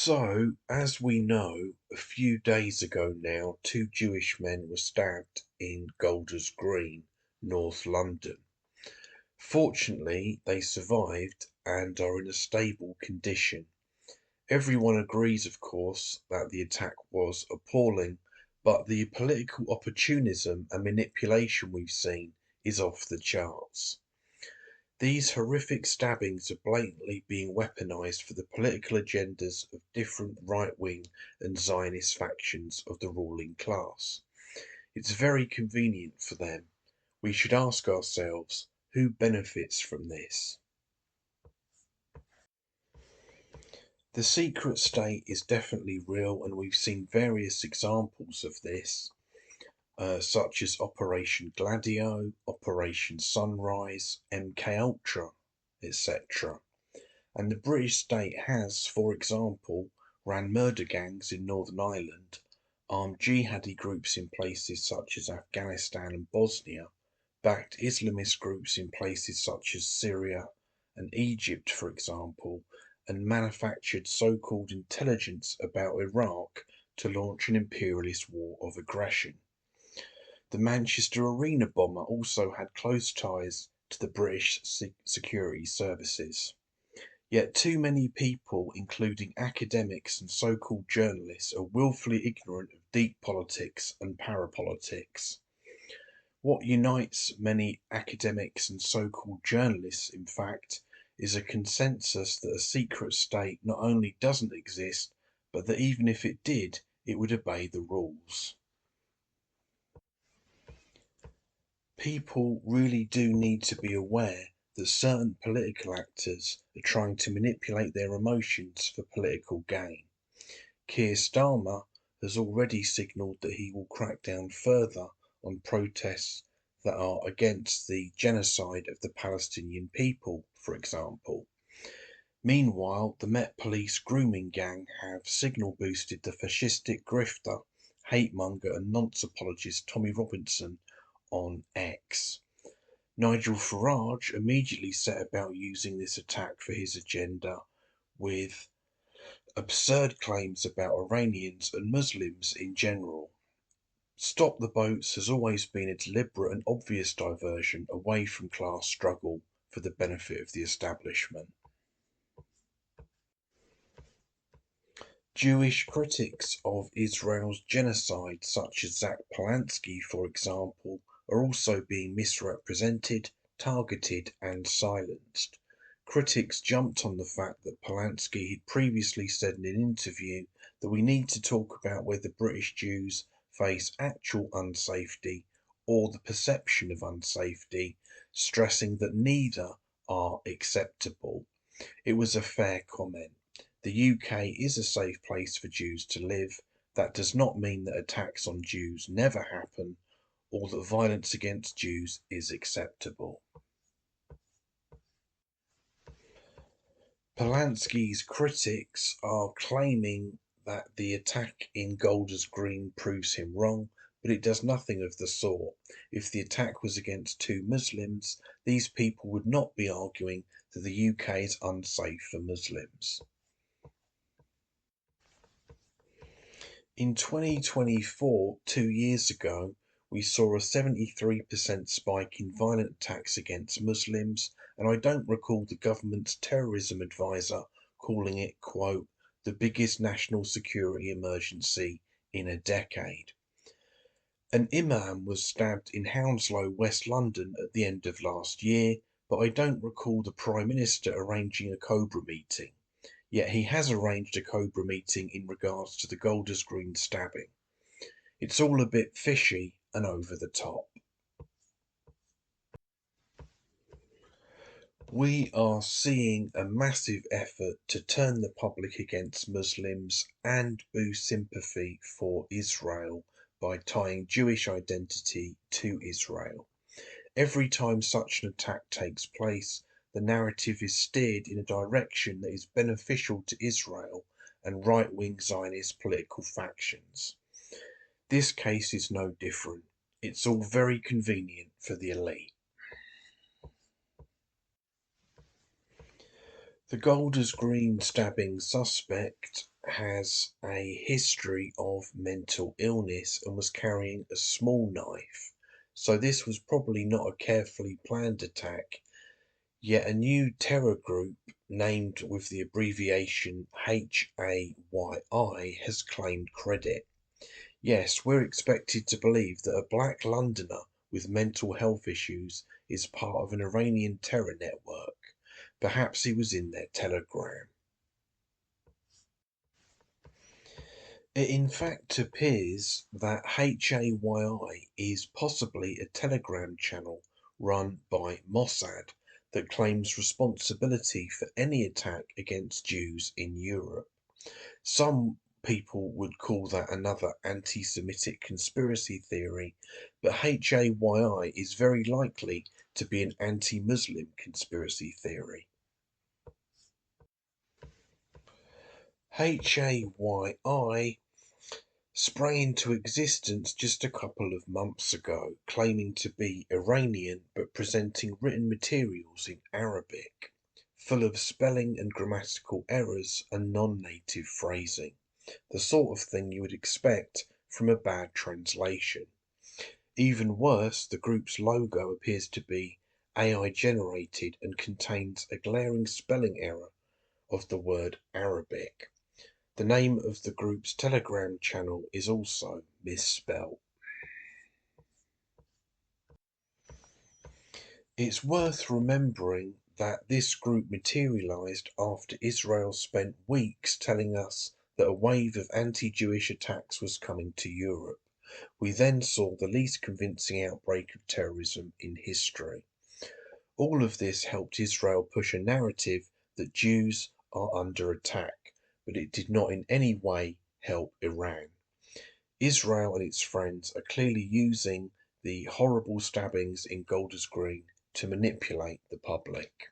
So, as we know, a few days ago now, two Jewish men were stabbed in Golders Green, North London. Fortunately, they survived and are in a stable condition. Everyone agrees, of course, that the attack was appalling, but the political opportunism and manipulation we've seen is off the charts. These horrific stabbings are blatantly being weaponized for the political agendas of different right-wing and Zionist factions of the ruling class. It's very convenient for them. We should ask ourselves, who benefits from this? The secret state is definitely real, and we've seen various examples of this, such as Operation Gladio, Operation Sunrise, MK Ultra, etc. And the British state has, for example, ran murder gangs in Northern Ireland, armed jihadi groups in places such as Afghanistan and Bosnia, backed Islamist groups in places such as Syria and Egypt, for example, and manufactured so-called intelligence about Iraq to launch an imperialist war of aggression. The Manchester Arena bomber also had close ties to the British security services. Yet too many people, including academics and so-called journalists, are willfully ignorant of deep politics and parapolitics. What unites many academics and so-called journalists, in fact, is a consensus that a secret state not only doesn't exist, but that even if it did, it would obey the rules. People really do need to be aware that certain political actors are trying to manipulate their emotions for political gain. Keir Starmer has already signalled that he will crack down further on protests that are against the genocide of the Palestinian people, for example. Meanwhile, the Met Police grooming gang have signal boosted the fascistic grifter, hate monger and nonce apologist Tommy Robinson on X. Nigel Farage immediately set about using this attack for his agenda with absurd claims about Iranians and Muslims in general. Stop the Boats has always been a deliberate and obvious diversion away from class struggle for the benefit of the establishment. Jewish critics of Israel's genocide, such as Zach Polanski, for example, are also being misrepresented, targeted, and silenced. Critics jumped on the fact that Polanski had previously said in an interview that we need to talk about whether British Jews face actual unsafety or the perception of unsafety, stressing that neither are acceptable. It was a fair comment. The UK is a safe place for Jews to live. That does not mean that attacks on Jews never happen or that violence against Jews is acceptable. Polanski's critics are claiming that the attack in Golders Green proves him wrong, but it does nothing of the sort. If the attack was against two Muslims, these people would not be arguing that the UK is unsafe for Muslims. In 2024, 2 years ago, we saw a 73% spike in violent attacks against Muslims, and I don't recall the government's terrorism advisor calling it, quote, the biggest national security emergency in a decade. An imam was stabbed in Hounslow, West London at the end of last year, but I don't recall the Prime Minister arranging a Cobra meeting. Yet he has arranged a Cobra meeting in regards to the Golders Green stabbing. It's all a bit fishy and over the top. We are seeing a massive effort to turn the public against Muslims and boost sympathy for Israel by tying Jewish identity to Israel. Every time such an attack takes place, the narrative is steered in a direction that is beneficial to Israel and right-wing Zionist political factions. This case is no different. It's all very convenient for the elite. The Golders Green stabbing suspect has a history of mental illness and was carrying a small knife. So this was probably not a carefully planned attack. Yet a new terror group named with the abbreviation HAYI has claimed credit. Yes, we're expected to believe that a black Londoner with mental health issues is part of an Iranian terror network. Perhaps he was in their telegram. It in fact appears that HAYI is possibly a telegram channel run by Mossad that claims responsibility for any attack against Jews in Europe. Some people would call that another anti Semitic conspiracy theory, but HAYI is very likely to be an anti Muslim conspiracy theory. HAYI sprang into existence just a couple of months ago, claiming to be Iranian but presenting written materials in Arabic, full of spelling and grammatical errors and non native phrasing, the sort of thing you would expect from a bad translation. Even worse, the group's logo appears to be AI generated and contains a glaring spelling error of the word Arabic. The name of the group's Telegram channel is also misspelt. It's worth remembering that this group materialized after Israel spent weeks telling us that a wave of anti-Jewish attacks was coming to Europe. We then saw the least convincing outbreak of terrorism in history. All of this helped Israel push a narrative that Jews are under attack, but it did not in any way help Iran. Israel and its friends are clearly using the horrible stabbings in Golders Green to manipulate the public.